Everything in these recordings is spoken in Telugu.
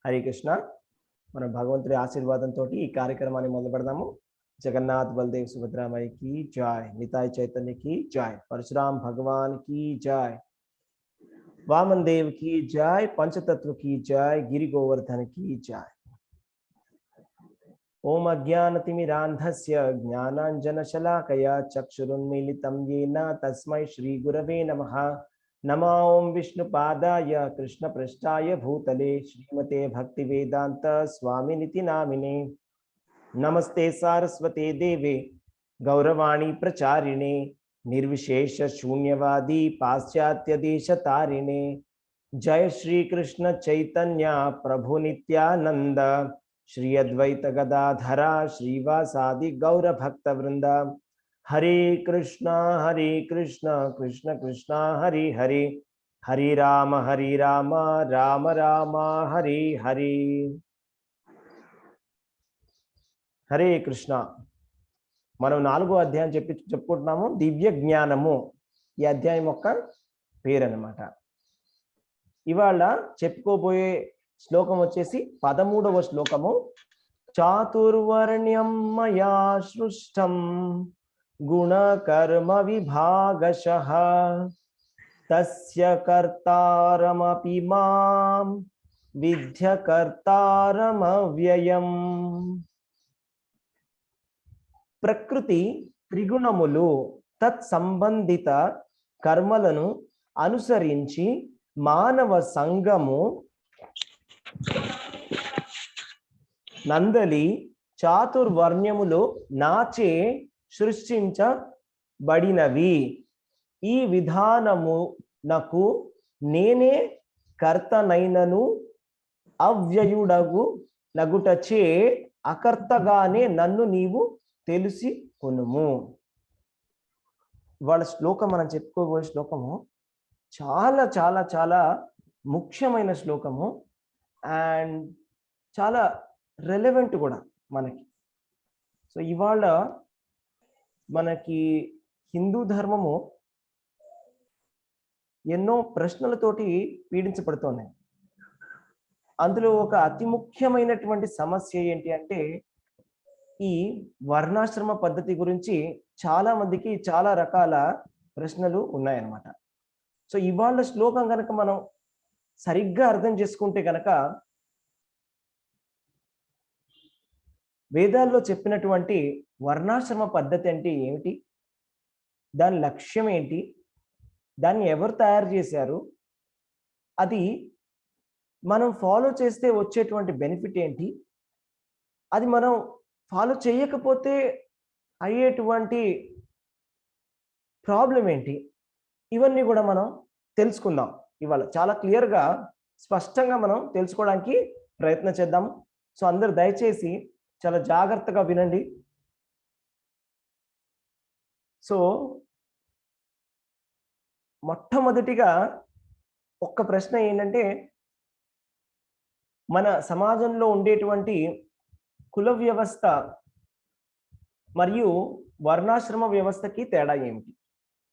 హరే కృష్ణ. మన భగవంతుడి ఆశీర్వాదంతో ఈ కార్యక్రమాన్ని మొదలు పెడదాము. జగన్నాథ్ బలదేవ్ సుభద్రామయ్య की जय, निताई चैतन्य की जय, परशुराम भगवान की जय, वामन देव की जय, पंचतत्व की जय, गिरि गोवर्धन की जय। ओम अज्ञानतिमिरान्धस्य ज्ञानाञ्जनशलाकया चक्षुरुन्मीलितं येन तस्मै श्री गुरवे नमः। नमो ओं विष्णुपादाय कृष्णपृष्ठाय भूतले श्रीमते भक्तिवेदांत स्वामिनिति नामिने। नमस्ते सारस्वते देवे गौरवाणी प्रचारिणे निर्विशेष शून्यवादी पाश्चात्य देश तारिणे। जय श्री कृष्ण चैतन्य प्रभु नित्यानंद श्री अद्वैत गदाधरा श्रीवासादि गौर भक्त वृंद। हरे कृष्ण कृष्ण कृष्ण हरे हरे, हरे राम राम राम हरे हरे। హరే కృష్ణ. మనం 4వ అధ్యాయం చెప్పుకుంటున్నాము, దివ్య జ్ఞానము. ఈ అధ్యాయం యొక్క పేరు అన్నమాట. ఇవాళ చెప్పుకోబోయే శ్లోకం వచ్చేసి 13వ శ్లోకము. చాతుర్వర్ణ్యం మయా సృష్టం గుణ కర్మ విభాగశః తస్య కర్తారమపి మాం విద్య కర్తారమవ్యయం. ప్రకృతి త్రిగుణములు తత్సంబంధిత కర్మలను అనుసరించి మానవ సంఘము నందలి చాతుర్వర్ణ్యములు నాచే సృష్టించబడినవి. ఈ విధానమునకు నేనే కర్తనైనను అవ్యయుడగు నగుటచే అకర్తగానే నన్ను నీవు తెలిసి కొనుము. వాళ్ళ శ్లోకం మనం చెప్పుకోబోయే శ్లోకము చాలా చాలా చాలా ముఖ్యమైన శ్లోకము అండ్ చాలా రెలెవెంట్ కూడా మనకి. సో ఇవాళ మనకి హిందూ ధర్మము ఎన్నో ప్రశ్నలతోటి పీడించబడుతోంది. అందులో ఒక అతి ముఖ్యమైనటువంటి సమస్య ఏంటి అంటే ఈ వర్ణాశ్రమ పద్ధతి గురించి చాలా మందికి చాలా రకాల ప్రశ్నలు ఉన్నాయన్నమాట. సో ఇవాళ శ్లోకం కనుక మనం సరిగ్గా అర్థం చేసుకుంటే కనుక వేదాల్లో చెప్పినటువంటి వర్ణాశ్రమ పద్ధతి అంటే ఏమిటి, దాని లక్ష్యం ఏంటి, దాన్ని ఎవరు తయారు చేశారు, అది మనం ఫాలో చేస్తే వచ్చేటువంటి బెనిఫిట్ ఏంటి, అది మనం ఫాలో చేయకపోతే అయ్యేటువంటి ప్రాబ్లం ఏంటి, ఇవన్నీ కూడా మనం తెలుసుకుందాం. ఇవాళ చాలా క్లియర్గా స్పష్టంగా మనం తెలుసుకోవడానికి ప్రయత్నం చేద్దాం. సో అందరూ దయచేసి చాలా జాగ్రత్తగా వినండి. సో మొట్టమొదటిగా ఒక్క ప్రశ్న ఏంటంటే, మన సమాజంలో ఉండేటువంటి కుల వ్యవస్థ మరియు వర్ణాశ్రమ వ్యవస్థకి తేడా ఏమిటి,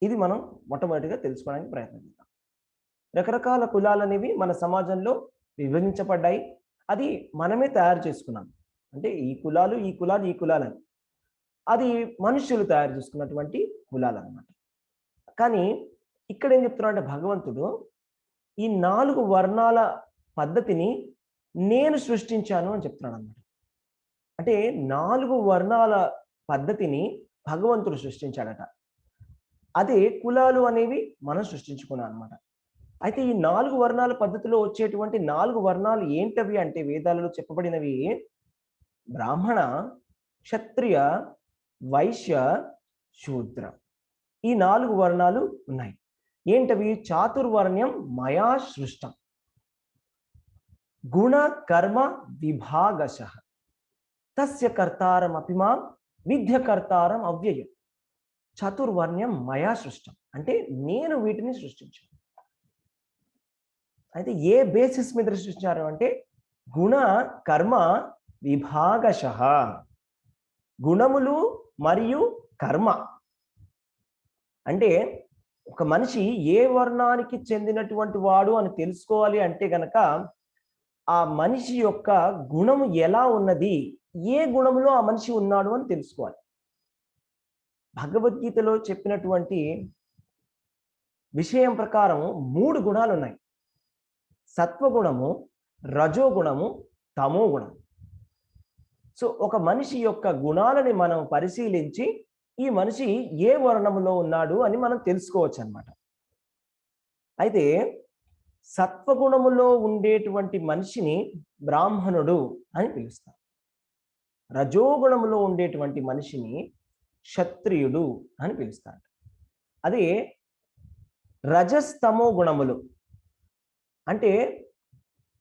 ఇది మనం మొట్టమొదటిగా తెలుసుకోవడానికి ప్రయత్నం చేద్దాం. రకరకాల కులాలు అనేవి మన సమాజంలో విభజించబడ్డాయి. అది మనమే తయారు చేసుకున్నాం. అంటే ఈ కులాలు ఈ కులాలు ఈ కులాలని అది మనుష్యులు తయారు చేసుకున్నటువంటి కులాలు అన్నమాట. కానీ ఇక్కడ ఏం చెప్తున్నా అంటే భగవంతుడు ఈ 4 వర్ణాల పద్ధతిని నేను సృష్టించాను అని చెప్తున్నాడు అన్నమాట. అంటే 4 వర్ణాల పద్ధతిని భగవంతుడు సృష్టించాడట. అదే కులాలు అనేవి మనం సృష్టించుకున్నాం అనమాట. అయితే ఈ 4 వర్ణాల పద్ధతిలో వచ్చేటువంటి 4 వర్ణాలు ఏంటవి అంటే వేదాలలో చెప్పబడినవి బ్రాహ్మణ, క్షత్రియ, వైశ్య, శూద్ర. ఈ 4 వర్ణాలు ఉన్నాయి. ఏంటవి? చాతుర్వర్ణ్యం మయా సృష్టం గుణ కర్మ విభాగశః తస్య కర్తారం అపి మాం విద్య కర్తారం అవ్యయం. చతుర్వర్ణ్యం మయా సృష్టం అంటే నేను వీటిని సృష్టించాను. అయితే ఏ బేసిస్ మీద సృష్టించారు అంటే గుణ కర్మ విభాగశః, గుణములు మరియు కర్మ. అంటే ఒక మనిషి ఏ వర్ణానికి చెందినటువంటి వాడు అని తెలుసుకోవాలి అంటే గనక ఆ మనిషి యొక్క గుణము ఎలా ఉన్నది, ఏ గుణములో ఆ మనిషి ఉన్నాడు అని తెలుసుకోవాలి. భగవద్గీతలో చెప్పినటువంటి విషయం ప్రకారం 3 గుణాలు ఉన్నాయి. సత్వగుణము, రజోగుణము, తమో గుణం. సో ఒక మనిషి యొక్క గుణాలని మనం పరిశీలించి ఈ మనిషి ఏ వర్ణములో ఉన్నాడు అని మనం తెలుసుకోవచ్చు అన్నమాట. అయితే సత్వగుణములో ఉండేటువంటి మనిషిని బ్రాహ్మణుడు అని పిలుస్తారు. రజోగుణములో ఉండేటువంటి మనిషిని క్షత్రియుడు అని పిలుస్తారు. అదే రజస్తమో గుణములు అంటే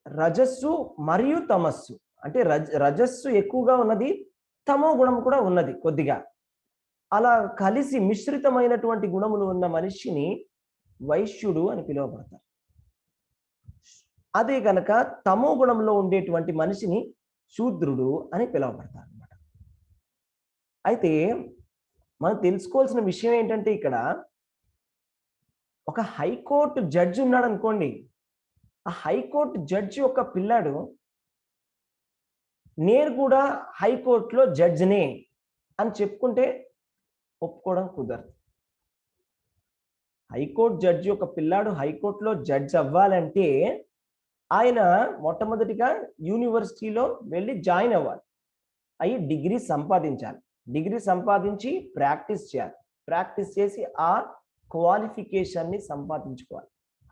రజస్సు మరియు తమస్సు, అంటే రజస్సు ఎక్కువగా ఉన్నది, తమో గుణం కూడా ఉన్నది కొద్దిగా. అలా కలిసి మిశ్రితమైనటువంటి గుణములు ఉన్న మనిషిని వైశ్యుడు అని పిలువబడతారు. అదే కనుక తమో గుణంలో ఉండేటువంటి మనిషిని శూద్రుడు అని పిలువబడతారు అన్నమాట. అయితే మనం తెలుసుకోవాల్సిన విషయం ఏంటంటే ఇక్కడ ఒక హైకోర్టు జడ్జి ఉన్నాడు అనుకోండి. ఆ హైకోర్టు జడ్జి యొక్క పిల్లాడు నేను కూడా హైకోర్టులో జడ్జినే అని చెప్పుకుంటే ఒప్పుకోవడం కుదరదు. హైకోర్టు జడ్జి యొక్క పిల్లాడు హైకోర్టులో జడ్జి అవ్వాలంటే ఆయన మొట్టమొదటిగా యూనివర్సిటీలో వెళ్ళి జాయిన్ అవ్వాలి, అయ్యి డిగ్రీ సంపాదించాలి, డిగ్రీ సంపాదించి ప్రాక్టీస్ చేయాలి, ప్రాక్టీస్ చేసి ఆ క్వాలిఫికేషన్ని సంపాదించుకోవాలి.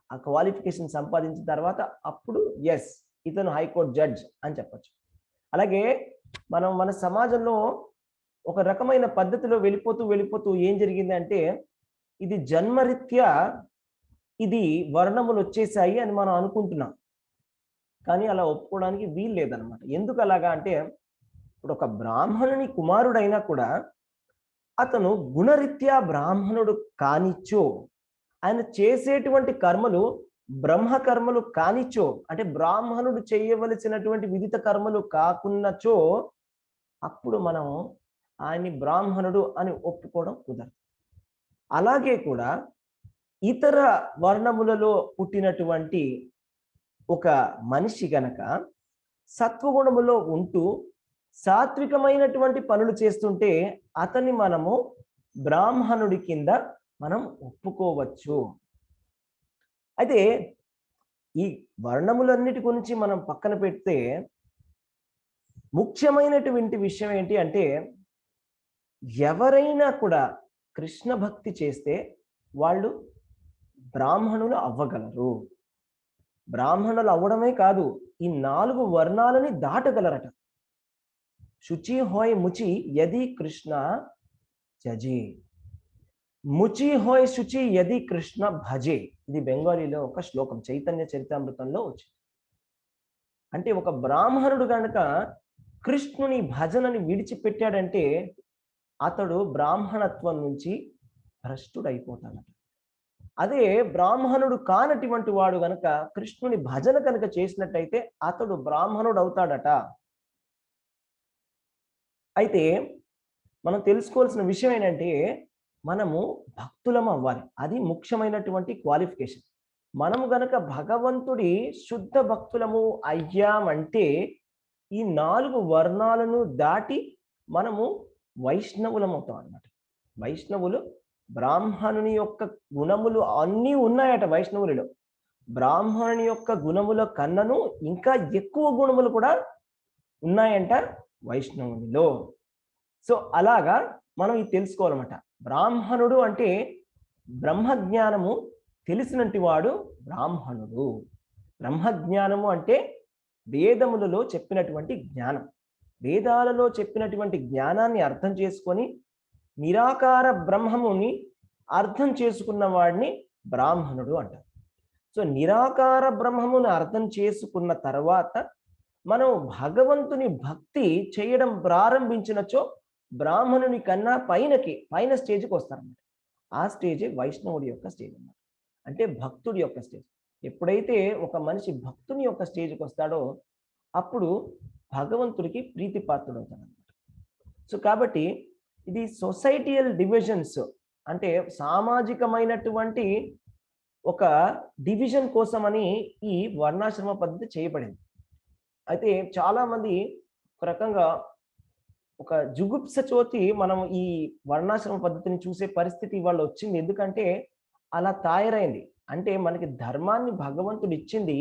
ఆ క్వాలిఫికేషన్ సంపాదించిన తర్వాత అప్పుడు ఎస్ ఇతను హైకోర్టు జడ్జ్ అని చెప్పచ్చు. అలాగే మనం మన సమాజంలో ఒక రకమైన పద్ధతిలో వెళ్ళిపోతూ ఏం జరిగిందంటే ఇది జన్మరీత్యా ఇది వర్ణములు వచ్చేసాయి అని మనం అనుకుంటున్నాం, కానీ అలా ఒప్పుకోవడానికి వీలు లేదనమాట. ఎందుకు అలాగా అంటే ఇప్పుడు ఒక బ్రాహ్మణుని కుమారుడైనా కూడా అతను గుణరీత్యా బ్రాహ్మణుడు కానిచ్చో, ఆయన చేసేటువంటి కర్మలు బ్రహ్మ కర్మలు కానిచ్చో, అంటే బ్రాహ్మణుడు చేయవలసినటువంటి విదిత కర్మలు కాకున్నచో అప్పుడు మనం ఆయన్ని బ్రాహ్మణుడు అని ఒప్పుకోవడం కుదరదు. అలాగే కూడా ఇతర వర్ణములలో పుట్టినటువంటి ఒక మనిషి గనక సత్వగుణములో ఉంటూ సాత్వికమైనటువంటి పనులు చేస్తుంటే అతన్ని మనము బ్రాహ్మణుడి కింద మనం ఒప్పుకోవచ్చు. అయితే ఈ వర్ణములన్నిటి గురించి మనం పక్కన పెడితే ముఖ్యమైనటువంటి విషయం ఏంటి అంటే ఎవరైనా కూడా కృష్ణ భక్తి చేస్తే వాళ్ళు బ్రాహ్మణులు అవ్వగలరు. బ్రాహ్మణులు అవ్వడమే కాదు, ఈ 4 వర్ణాలని దాటగలరట. శుచి హోయ్ ముచి యది కృష్ణ జజే, ముచి హోయ్ శుచి యది కృష్ణ భజే. ఇది బెంగాలీలో ఒక శ్లోకం, చైతన్య చరితామృతంలో వచ్చింది. అంటే ఒక బ్రాహ్మణుడు కనుక కృష్ణుని భజనని విడిచిపెట్టాడంటే అతడు బ్రాహ్మణత్వం నుంచి భ్రష్టుడైపోతాడట. అదే బ్రాహ్మణుడు కానటువంటి వాడు గనక కృష్ణుని భజన కనుక చేసినట్టయితే అతడు బ్రాహ్మణుడు అవుతాడట. అయితే మనం తెలుసుకోవాల్సిన విషయం ఏంటంటే మనము భక్తులం అవ్వాలి, అది ముఖ్యమైనటువంటి క్వాలిఫికేషన్. మనము గనక భగవంతుడి శుద్ధ భక్తులము అయ్యామంటే ఈ 4 వర్ణాలను దాటి మనము వైష్ణవులం అవుతాం అన్నమాట. వైష్ణవులు బ్రాహ్మణుని యొక్క గుణములు అన్నీ ఉన్నాయట వైష్ణవులలో. బ్రాహ్మణుని యొక్క గుణముల కన్నను ఇంకా ఎక్కువ గుణములు కూడా ఉన్నాయంట వైష్ణవునిలో. సో అలాగా మనం ఇది తెలుసుకోవాలన్నమాట. బ్రాహ్మణుడు అంటే బ్రహ్మజ్ఞానము తెలిసినటువంటి వాడు బ్రాహ్మణుడు. బ్రహ్మజ్ఞానము అంటే వేదములలో చెప్పినటువంటి జ్ఞానం. వేదాలలో చెప్పినటువంటి జ్ఞానాన్ని అర్థం చేసుకొని నిరాకార బ్రహ్మముని అర్థం చేసుకున్న వాడిని బ్రాహ్మణుడు అంటారు. సో నిరాకార బ్రహ్మముని అర్థం చేసుకున్న తర్వాత మనం భగవంతుని భక్తి చేయడం ప్రారంభించినచో బ్రాహ్మణుని కన్నా పైన స్టేజ్కి వస్తారన్నమాట. ఆ స్టేజే వైష్ణవుడి యొక్క స్టేజ్ అన్నమాట, అంటే భక్తుడి యొక్క స్టేజ్. ఎప్పుడైతే ఒక మనిషి భక్తుని యొక్క స్టేజ్కి వస్తాడో అప్పుడు భగవంతుడికి ప్రీతిపాత్రుడు అవుతాడన్నమాట. సో కాబట్టి ఇది సొసైటియల్ డివిజన్స్, అంటే సామాజికమైనటువంటి ఒక డివిజన్ కోసమని ఈ వర్ణాశ్రమ పద్ధతి చేయబడింది. అయితే చాలా మంది ఒక రకంగా ఒక జుగుప్స చోతి మనం ఈ వర్ణాశ్రమ పద్ధతిని చూసే పరిస్థితి ఇవాళ వచ్చింది. ఎందుకంటే అలా తయారైంది. అంటే మనకి ధర్మాన్ని భగవంతుడు ఇచ్చింది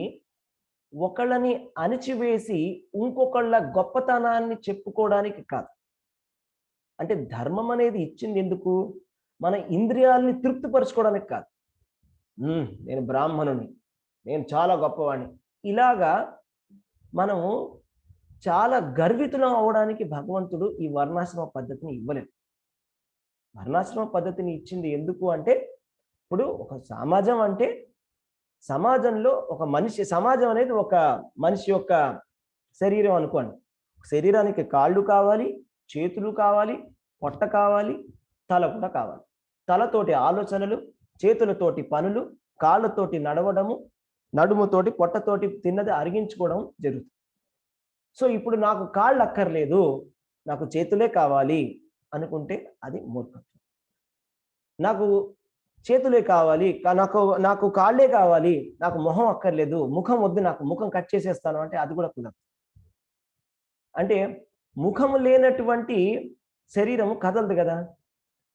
ఒకళ్ళని అణిచివేసి ఇంకొకళ్ళ గొప్పతనాన్ని చెప్పుకోవడానికి కాదు. అంటే ధర్మం అనేది ఇచ్చింది ఎందుకు? మన ఇంద్రియాలని తృప్తిపరచుకోవడానికి కాదు. నేను బ్రాహ్మణుని, నేను చాలా గొప్పవాడిని. ఇలాగా మనము చాలా గర్వితులం అవ్వడానికి భగవంతుడు ఈ వర్ణాశ్రమ పద్ధతిని ఇవ్వలేదు. వర్ణాశ్రమ పద్ధతిని ఇచ్చింది ఎందుకు అంటే, ఇప్పుడు ఒక సమాజం అంటే సమాజంలో ఒక మనిషి, సమాజం అనేది ఒక మనిషి యొక్క శరీరం అనుకోండి. శరీరానికి కాళ్ళు కావాలి, చేతులు కావాలి, పొట్ట కావాలి, తల కూడా కావాలి. తలతోటి ఆలోచనలు, చేతులతోటి పనులు, కాళ్ళతోటి నడవడము, నడుముతోటి పొట్టతోటి తిన్నది అరిగించుకోవడం జరుగుతుంది. సో ఇప్పుడు నాకు కాళ్ళు అక్కర్లేదు, నాకు చేతులే కావాలి అనుకుంటే అది మూర్ఖత్వం. నాకు చేతులే కావాలి, నాకు కాళ్ళే కావాలి, నాకు మొహం అక్కర్లేదు, ముఖం వద్దు, నాకు ముఖం కట్ చేసేస్తాను అంటే అది కూడా కుదరదు. అంటే ముఖము లేనటువంటి శరీరం కదలదు కదా,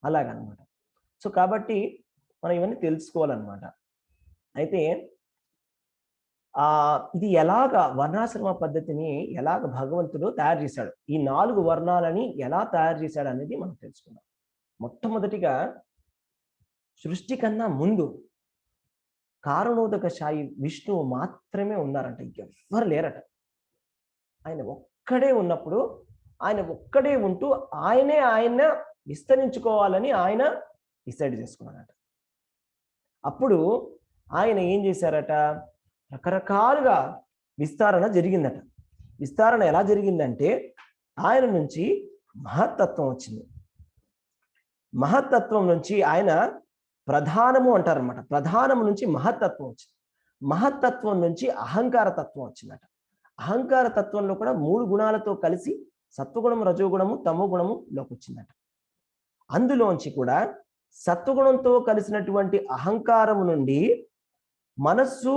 అలాగనమాట. సో కాబట్టి మనం ఇవన్నీ తెలుసుకోవాలన్నమాట. అయితే ఇది ఎలాగా వర్ణాశ్రమ పద్ధతిని ఎలాగ భగవంతుడు తయారు చేశాడు, ఈ 4 వర్ణాలని ఎలా తయారు చేశాడు అనేది మనం తెలుసుకుందాం. మొట్టమొదటిగా సృష్టి కన్నా ముందు కారణోదక శాయి విష్ణువు మాత్రమే ఉన్నారంట, ఇంకెవ్వరు లేరట. ఆయన ఒక్కడే ఉన్నప్పుడు, ఆయన ఒక్కడే ఉంటూ ఆయన విస్తరించుకోవాలని ఆయన డిసైడ్ చేసుకున్నాడట. అప్పుడు ఆయన ఏం చేశారట, రకరకాలుగా విస్తరణ జరిగిందట. విస్తరణ ఎలా జరిగిందంటే ఆయన నుంచి మహత్తత్వం వచ్చింది. మహత్తత్వం నుంచి ఆయన ప్రధానము అంటారనమాట. ప్రధానము నుంచి మహత్తత్వం వచ్చింది. మహత్తత్వం నుంచి అహంకార తత్వం వచ్చిందట. అహంకార తత్వంలో కూడా 3 గుణాలతో కలిసి సత్వగుణము, రజోగుణము, తమో గుణములోకి వచ్చిందట. అందులోంచి కూడా సత్వగుణంతో కలిసినటువంటి అహంకారము నుండి మనస్సు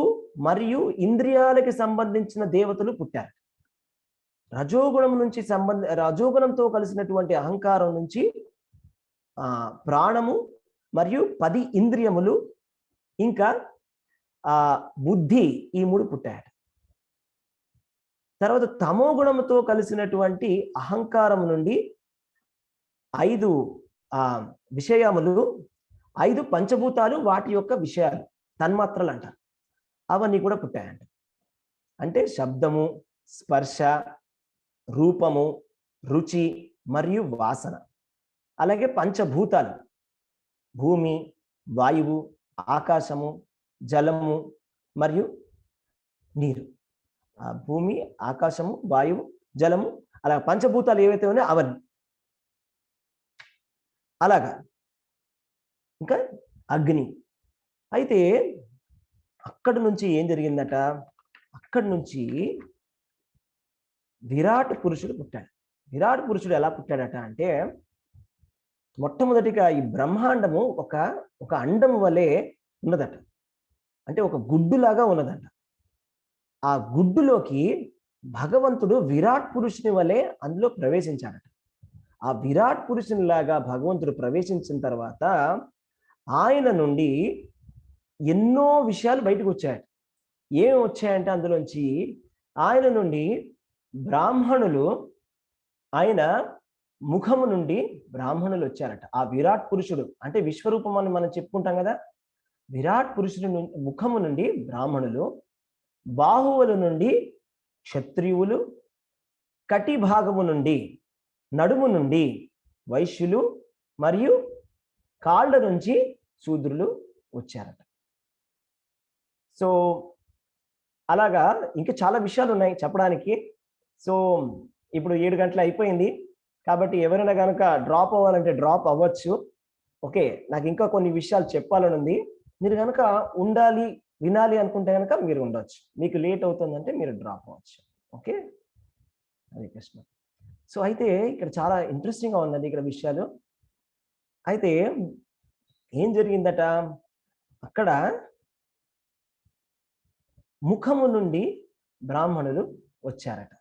మరియు ఇంద్రియాలకి సంబంధించిన దేవతలు పుట్టారు. రజోగుణంతో కలిసినటువంటి అహంకారం నుంచి ప్రాణము మరియు 10 ఇంద్రియములు ఇంకా బుద్ధి, ఈ 3 పుట్టాయట. తర్వాత తమో గుణముతో కలిసినటువంటి అహంకారం నుండి 5 విషయములు, 5 పంచభూతాలు, వాటి యొక్క విషయాలు, తన్మాత్రలు అంటారు, అవన్నీ కూడా పుట్టాయంట. అంటే శబ్దము, స్పర్శ, రూపము, రుచి మరియు వాసన. అలాగే పంచభూతాలు, భూమి, వాయువు, ఆకాశము, జలము మరియు నీరు. భూమి, ఆకాశము, వాయువు, జలము, అలా పంచభూతాలు ఏవైతే ఉన్నాయో అవన్నీ. అలాగా ఇంకా అగ్ని. అయితే అక్కడి నుంచి ఏం జరిగిందట, అక్కడి నుంచి విరాట్ పురుషుడు పుట్టాడు. విరాట్ పురుషుడు ఎలా పుట్టాడట అంటే, మొట్టమొదటిగా ఈ బ్రహ్మాండము ఒక అండం వలె ఉన్నదట. అంటే ఒక గుడ్డులాగా ఉన్నదట. ఆ గుడ్డులోకి భగవంతుడు విరాట్ పురుషుని వలె అందులో ప్రవేశించాడట. ఆ విరాట్ పురుషుని లాగా భగవంతుడు ప్రవేశించిన తర్వాత ఆయన నుండి ఎన్నో విషయాలు బయటకు వచ్చాయట. ఏమి వచ్చాయంటే అందులోంచి ఆయన నుండి బ్రాహ్మణులు, ఆయన ముఖము నుండి బ్రాహ్మణులు వచ్చారట. ఆ విరాట్ పురుషుడు అంటే విశ్వరూపం అని మనం చెప్పుకుంటాం కదా, విరాట్ పురుషుడు ముఖము నుండి బ్రాహ్మణులు, బాహువుల నుండి క్షత్రియులు, కటి భాగము నుండి, నడుము నుండి వైశ్యులు మరియు కాళ్ళ నుంచి శూద్రులు వచ్చారట. సో అలాగా ఇంకా చాలా విషయాలు ఉన్నాయి చెప్పడానికి. సో ఇప్పుడు 7 గంటలు అయిపోయింది కాబట్టి ఎవరైనా కనుక డ్రాప్ అవ్వాలంటే డ్రాప్ అవ్వచ్చు. ఓకే, నాకు ఇంకా కొన్ని విషయాలు చెప్పాలని ఉంది. మీరు కనుక ఉండాలి, వినాలి అనుకుంటే కనుక మీరు ఉండొచ్చు. మీకు లేట్ అవుతుందంటే మీరు డ్రాప్ అవ్వచ్చు. ఓకే, హరే కృష్ణ. సో అయితే ఇక్కడ చాలా ఇంట్రెస్టింగ్గా ఉందండి ఇక్కడ విషయాలు. అయితే ఏం జరిగిందట, అక్కడ ముఖము నుండి బ్రాహ్మణులు వచ్చారట.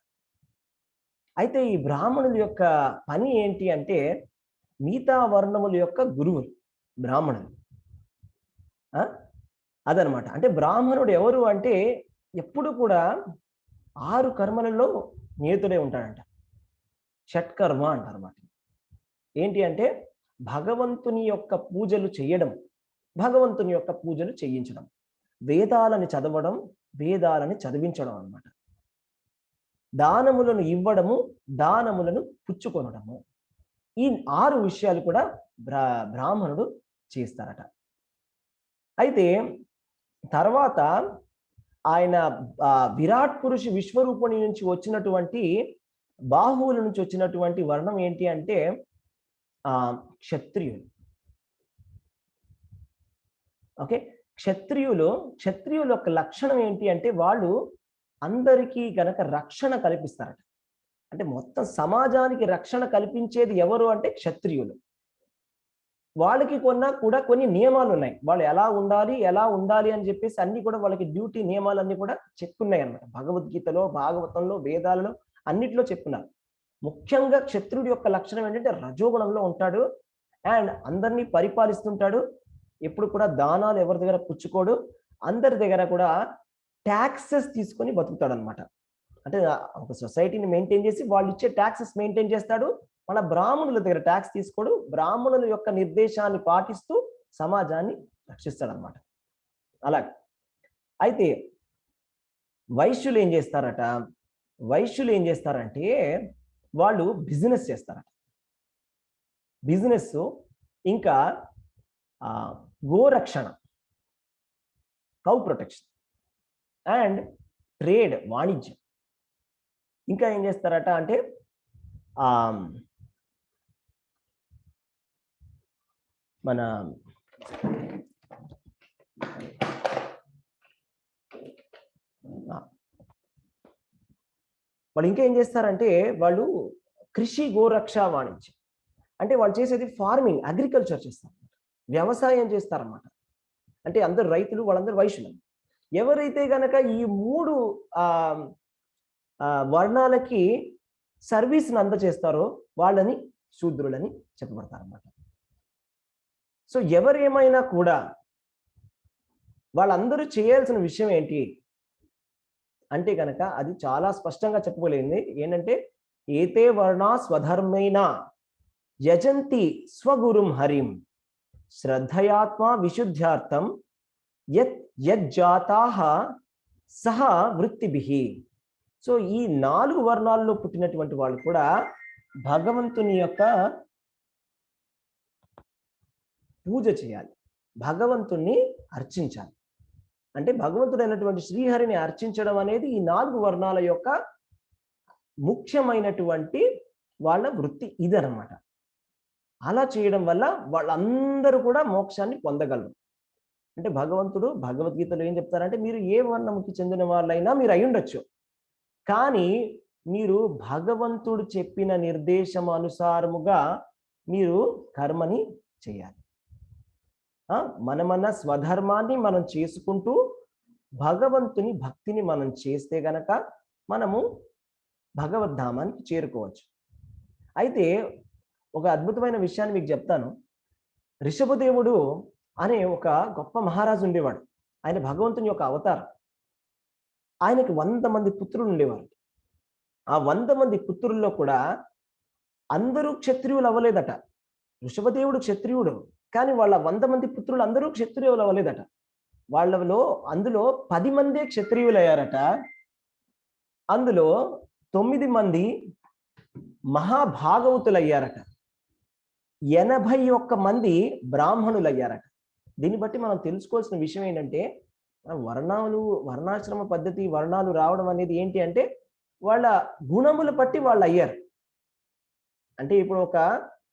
అయితే ఈ బ్రాహ్మణుల యొక్క పని ఏంటి అంటే మిగతా వర్ణముల యొక్క గురువులు బ్రాహ్మణులు. అదనమాట. అంటే బ్రాహ్మణుడు ఎవరు అంటే ఎప్పుడు కూడా 6 కర్మలలో నియతుడై ఉంటాడంట. షట్కర్మ అంటారన్నమాట. ఏంటి అంటే భగవంతుని యొక్క పూజలు చేయడం, భగవంతుని యొక్క పూజలు చేయించడం, వేదాలని చదవడం, వేదాలని చదివించడం అన్నమాట. దానములను ఇవ్వడము, దానములను పుచ్చుకొనడము. ఈ 6 విషయాలు కూడా బ్రాహ్మణుడు చేస్తారట. అయితే తర్వాత ఆయన విరాట్ పురుష విశ్వరూపుని నుంచి వచ్చినటువంటి బాహువుల నుంచి వచ్చినటువంటి వర్ణం ఏంటి అంటే క్షత్రియులు. ఓకే, క్షత్రియుల యొక్క లక్షణం ఏంటి అంటే వాళ్ళు అందరికీ గనక రక్షణ కల్పిస్తారట. అంటే మొత్తం సమాజానికి రక్షణ కల్పించేది ఎవరు అంటే క్షత్రియులు. వాళ్ళకి కూడా కొన్ని నియమాలు ఉన్నాయి. వాళ్ళు ఎలా ఉండాలి అని చెప్పేసి అన్ని కూడా వాళ్ళకి డ్యూటీ నియమాలన్నీ కూడా చెప్పున్నాయి అన్నమాట. భగవద్గీతలో, భాగవతంలో, వేదాలలో అన్నిట్లో చెప్పున్నారు. ముఖ్యంగా క్షత్రుడి యొక్క లక్షణం ఏంటంటే రజోగుణంలో ఉంటాడు అండ్ అందరినీ పరిపాలిస్తుంటాడు. ఎప్పుడు కూడా దానాలు ఎవరి దగ్గర పుచ్చుకోడు, అందరి దగ్గర కూడా ట్యాక్సెస్ తీసుకొని బతుకుతాడు అనమాట. అంటే ఒక సొసైటీని మెయింటైన్ చేసి వాళ్ళు ఇచ్చే ట్యాక్సెస్ మెయింటైన్ చేస్తాడు. మన బ్రాహ్మణుల దగ్గర ట్యాక్స్ తీసుకోడు, బ్రాహ్మణుల యొక్క నిర్దేశాన్ని పాటిస్తూ సమాజాన్ని రక్షిస్తాడనమాట. అలాగే అయితే వైశ్యులు ఏం చేస్తారంటే వాళ్ళు బిజినెస్ చేస్తారట. బిజినెస్, ఇంకా గోరక్షణ, కౌ ప్రొటెక్షన్ అండ్ ట్రేడ్, వాణిజ్యం. ఇంకా ఏం చేస్తారట అంటే మన వాళ్ళు ఇంకా ఏం చేస్తారంటే వాళ్ళు కృషి, గోరక్ష, వాణిజ్యం అంటే వాళ్ళు చేసేది ఫార్మింగ్, అగ్రికల్చర్ చేస్తారు, వ్యవసాయం చేస్తారన్నమాట. అంటే అందరు రైతులు, వాళ్ళందరూ వైశ్యులు. ఎవరైతే గనక ఈ 3 వర్ణాలకి సర్వీస్ని అందజేస్తారో వాళ్ళని శూద్రులని చెప్పబడతారన్నమాట. సో ఎవరేమైనా కూడా వాళ్ళందరూ చేయాల్సిన విషయం ఏంటి అంటే కనుక అది చాలా స్పష్టంగా చెప్పుకోలేంది. ఏంటంటే ఏతే వర్ణా స్వధర్మైన యజంతి స్వగురుం హరిం శ్రద్ధయాత్మ విశుద్ధ్యార్థం యజ్జాతాః సహ వృత్తిభిః. సో ఈ 4 వర్ణాల్లో పుట్టినటువంటి వాళ్ళు కూడా భగవంతుని యొక్క పూజ చేయాలి, భగవంతుణ్ణి అర్చించాలి. అంటే భగవంతుడైనటువంటి శ్రీహరిని అర్చించడం అనేది ఈ 4 వర్ణాల యొక్క ముఖ్యమైనటువంటి వాళ్ళ వృత్తి ఇదన్నమాట. అలా చేయడం వల్ల వాళ్ళందరూ కూడా మోక్షాన్ని పొందగలరు. అంటే భగవంతుడు భగవద్గీతలో ఏం చెప్తారంటే మీరు ఏ వర్ణముకి చెందిన వాళ్ళైనా మీరు అయి ఉండొచ్చు, కానీ మీరు భగవంతుడు చెప్పిన నిర్దేశం అనుసారముగా మీరు కర్మని చేయాలి. మన స్వధర్మాన్ని మనం చేసుకుంటూ భగవంతుని భక్తిని మనం చేస్తే గనక మనము భగవద్ధామానికి చేరుకోవచ్చు. అయితే ఒక అద్భుతమైన విషయాన్ని మీకు చెప్తాను. రిషభదేవుడు అనే ఒక గొప్ప మహారాజు ఉండేవాడు. ఆయన భగవంతుని యొక్క అవతారం. ఆయనకి 100 మంది పుత్రులు ఉండేవారు. ఆ 100 మంది పుత్రుల్లో కూడా అందరూ క్షత్రియులు అవ్వలేదట. ఋషభదేవుడు క్షత్రియుడు, కానీ వాళ్ళ 100 మంది పుత్రులు అందరూ క్షత్రియులు అవ్వలేదట. అందులో 10 మందే క్షత్రియులు అయ్యారట. అందులో 9 మంది మహాభాగవతులు అయ్యారట. 81 మంది బ్రాహ్మణులు అయ్యారట. దీన్ని బట్టి మనం తెలుసుకోవాల్సిన విషయం ఏంటంటే వర్ణాశ్రమ పద్ధతి, వర్ణాలు రావడం అనేది ఏంటి అంటే వాళ్ళ గుణముల బట్టి వాళ్ళు అయ్యారు. అంటే ఇప్పుడు ఒక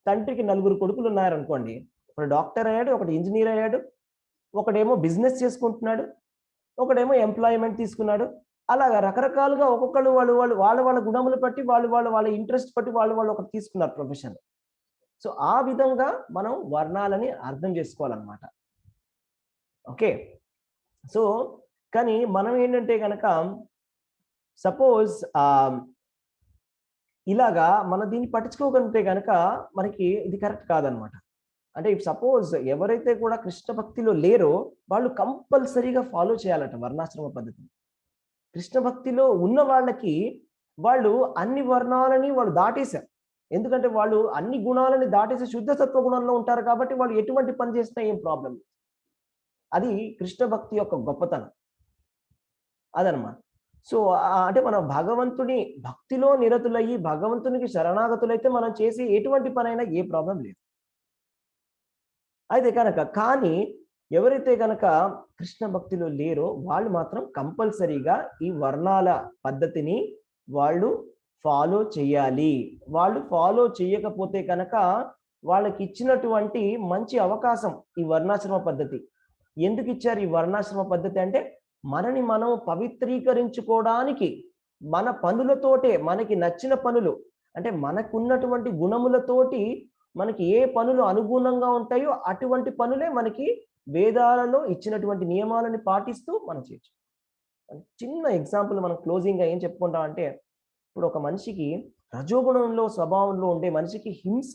తండ్రికి 4 కొడుకులు ఉన్నారనుకోండి, ఒకడు డాక్టర్ అయ్యాడు, ఒకటి ఇంజనీర్ అయ్యాడు, ఒకడేమో బిజినెస్ చేసుకుంటున్నాడు, ఒకడేమో ఎంప్లాయ్మెంట్ తీసుకున్నాడు. అలాగా రకరకాలుగా ఒక్కొక్కరు వాళ్ళ గుణములు బట్టి వాళ్ళ ఇంట్రెస్ట్ బట్టి వాళ్ళు ఒకటి తీసుకున్నారు ప్రొఫెషన్. సో ఆ విధంగా మనం వర్ణాలని అర్థం చేసుకోవాలన్నమాట. ఓకే, సో కానీ మనం ఏంటంటే కనుక సపోజ్ ఇలాగా మనం దీన్ని పట్టించుకోగలిగితే కనుక మనకి ఇది కరెక్ట్ కాదనమాట. అంటే ఇఫ్ సపోజ్ ఎవరైతే కూడా కృష్ణ భక్తిలో లేరో వాళ్ళు కంపల్సరీగా ఫాలో చేయాలట వర్ణాశ్రమ పద్ధతిని. కృష్ణ భక్తిలో ఉన్న వాళ్ళకి వాళ్ళు అన్ని వర్ణాలని వాళ్ళు దాటేశారు. ఎందుకంటే వాళ్ళు అన్ని గుణాలని దాటేసి శుద్ధ సత్వ గుణంలో ఉంటారు కాబట్టి వాళ్ళు ఎటువంటి పని చేసినా ఏం ప్రాబ్లం లేదు. అది కృష్ణ భక్తి యొక్క గొప్పతనం అదనమాట. సో అంటే మనం భగవంతుని భక్తిలో నిరతులయ్యి భగవంతునికి శరణాగతులైతే మనం చేసి ఎటువంటి పనైనా ఏ ప్రాబ్లం లేదు. అయితే కనుక కానీ ఎవరైతే కనుక కృష్ణ భక్తిలో లేరో వాళ్ళు మాత్రం కంపల్సరీగా ఈ వర్ణాల పద్ధతిని వాళ్ళు ఫాలో చేయాలి. వాళ్ళు ఫాలో చేయకపోతే కనుక వాళ్ళకి ఇచ్చినటువంటి మంచి అవకాశం ఈ వర్ణాశ్రమ పద్ధతి. ఎందుకు ఇచ్చారు ఈ వర్ణాశ్రమ పద్ధతి అంటే మనని మనం పవిత్రీకరించుకోవడానికి మన పనులతోటే మనకి నచ్చిన పనులు అంటే మనకున్నటువంటి గుణములతోటి మనకి ఏ పనులు అనుగుణంగా ఉంటాయో అటువంటి పనులే మనకి వేదాలలో ఇచ్చినటువంటి నియమాలని పాటిస్తూ మనం చేయొచ్చు. చిన్న ఎగ్జాంపుల్ మనం క్లోజింగ్గా ఏం చెప్పుకుంటాం అంటే ఇప్పుడు ఒక మనిషికి రజోగుణంలో స్వభావంలో ఉండే మనిషికి హింస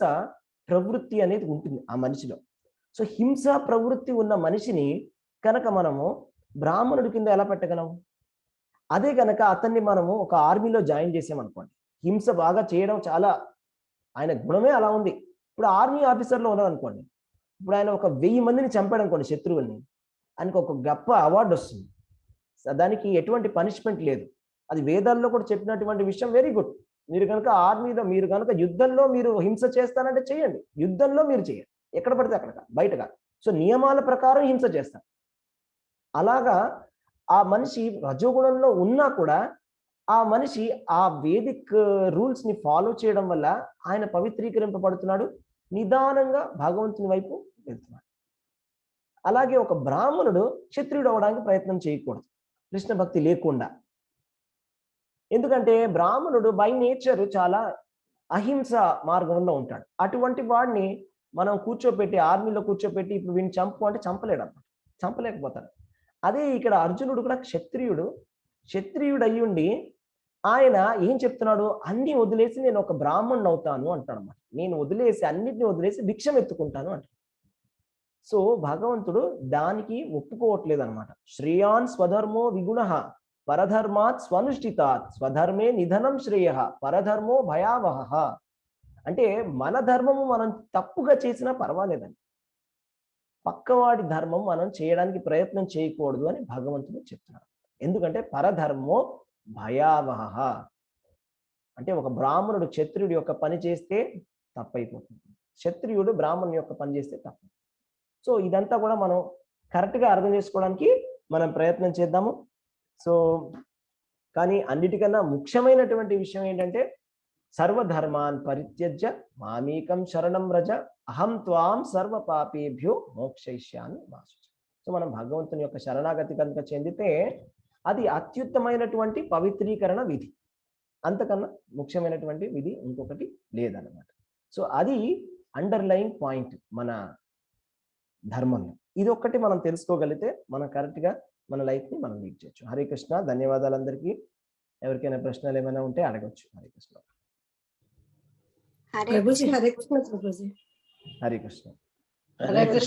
ప్రవృత్తి అనేది ఉంటుంది ఆ మనిషిలో. సో హింస ప్రవృత్తి ఉన్న మనిషిని కనుక మనము బ్రాహ్మణుడి కింద ఎలా పెట్టగలం? అదే కనుక అతన్ని మనము ఒక ఆర్మీలో జాయిన్ చేసామనుకోండి, హింస బాగా చేయడం చాలా ఆయన గుణమే అలా ఉంది. ఇప్పుడు ఆర్మీ ఆఫీసర్లో ఉన్నారనుకోండి, ఇప్పుడు ఆయన ఒక 1000 మందిని చంపాడు అనుకోండి శత్రువుల్ని, ఆయనకు ఒక గొప్ప అవార్డు వస్తుంది. దానికి ఎటువంటి పనిష్మెంట్ లేదు. అది వేదాల్లో కూడా చెప్పినటువంటి విషయం. Very good. మీరు కనుక ఆర్మీలో మీరు కనుక యుద్ధంలో మీరు హింస చేస్తానంటే చేయండి. యుద్ధంలో మీరు చేయండి, ఎక్కడ పడితే అక్కడ బయటగా. సో నియమాల ప్రకారం హింస చేస్తారు. అలాగా ఆ మనిషి రజోగుణంలో ఉన్నా కూడా ఆ మనిషి ఆ వేదిక్ రూల్స్ ని ఫాలో చేయడం వల్ల ఆయన పవిత్రీకరింపబడుతున్నాడు, నిదానంగా భగవంతుని వైపు వెళ్తున్నాడు. అలాగే ఒక బ్రాహ్మణుడు క్షత్రియుడు అవడానికి ప్రయత్నం చేయకూడదు కృష్ణ భక్తి లేకుండా. ఎందుకంటే బ్రాహ్మణుడు బై నేచర్ చాలా అహింస మార్గంలో ఉంటాడు. అటువంటి వాడిని మనం కూర్చోపెట్టి ఆర్మీలో కూర్చోపెట్టి ఇప్పుడు వీడిని చంపు అంటే చంపలేడు అన్నమాట, చంపలేకపోతాడు. అదే ఇక్కడ అర్జునుడు కూడా క్షత్రియుడు అయ్యుండి ఆయన ఏం చెప్తున్నాడు, అన్ని వదిలేసి నేను ఒక బ్రాహ్మణుడు అవుతాను అంటాడు అన్నమాట. నేను వదిలేసి అన్నిటిని వదిలేసి భిక్షం ఎత్తుకుంటాను అంటాడు. సో భగవంతుడు దానికి ఒప్పుకోవట్లేదు అనమాట. శ్రేయాన్ స్వధర్మో విగుణః పరధర్మాత్ స్వనుష్ఠితాత్ స్వధర్మే నిధనం శ్రేయ పరధర్మో భయావహ. అంటే మన ధర్మము మనం తప్పుగా చేసినా పర్వాలేదండి, పక్కవాడి ధర్మం మనం చేయడానికి ప్రయత్నం చేయకూడదు అని భగవంతుడు చెప్తున్నాడు. ఎందుకంటే పరధర్మో భయావహ. అంటే ఒక బ్రాహ్మణుడు క్షత్రియుడి యొక్క పని చేస్తే తప్పైపోతుంది, క్షత్రియుడు బ్రాహ్మణుని యొక్క పని చేస్తే తప్పు. సో ఇదంతా కూడా మనం కరెక్ట్గా అర్థం చేసుకోవడానికి మనం ప్రయత్నం చేద్దాము. సో కానీ అన్నిటికన్నా ముఖ్యమైనటువంటి విషయం ఏంటంటే సర్వధర్మాన్ పరిత్యజ్య మామేకం శరణం వ్రజ అహం త్వాం సర్వ పాపేభ్యో మోక్షయిష్యామి మా శుచ. సో మనం భగవంతుని యొక్క శరణాగతి కనుక చెందితే అది అత్యుత్తమైనటువంటి పవిత్రీకరణ విధి. అంతకన్నా ముఖ్యమైనటువంటి విధి ఇంకొకటి లేదన్నమాట. సో అది అండర్లైన్ పాయింట్ మన ధర్మంలో. ఇది ఒక్కటి మనం తెలుసుకోగలిగితే మనం కరెక్ట్గా మన లైఫ్ని మనం లీడ్ చేయొచ్చు. హరే కృష్ణ. ధన్యవాదాలు అందరికీ. ఎవరికైనా ప్రశ్నలు ఏమైనా ఉంటే అడగచ్చు. హరే కృష్ణ. ప్రభుజీ హరే కృష్ణ ప్రభుజీ. హరే కృష్ణ. హరే కృష్ణ.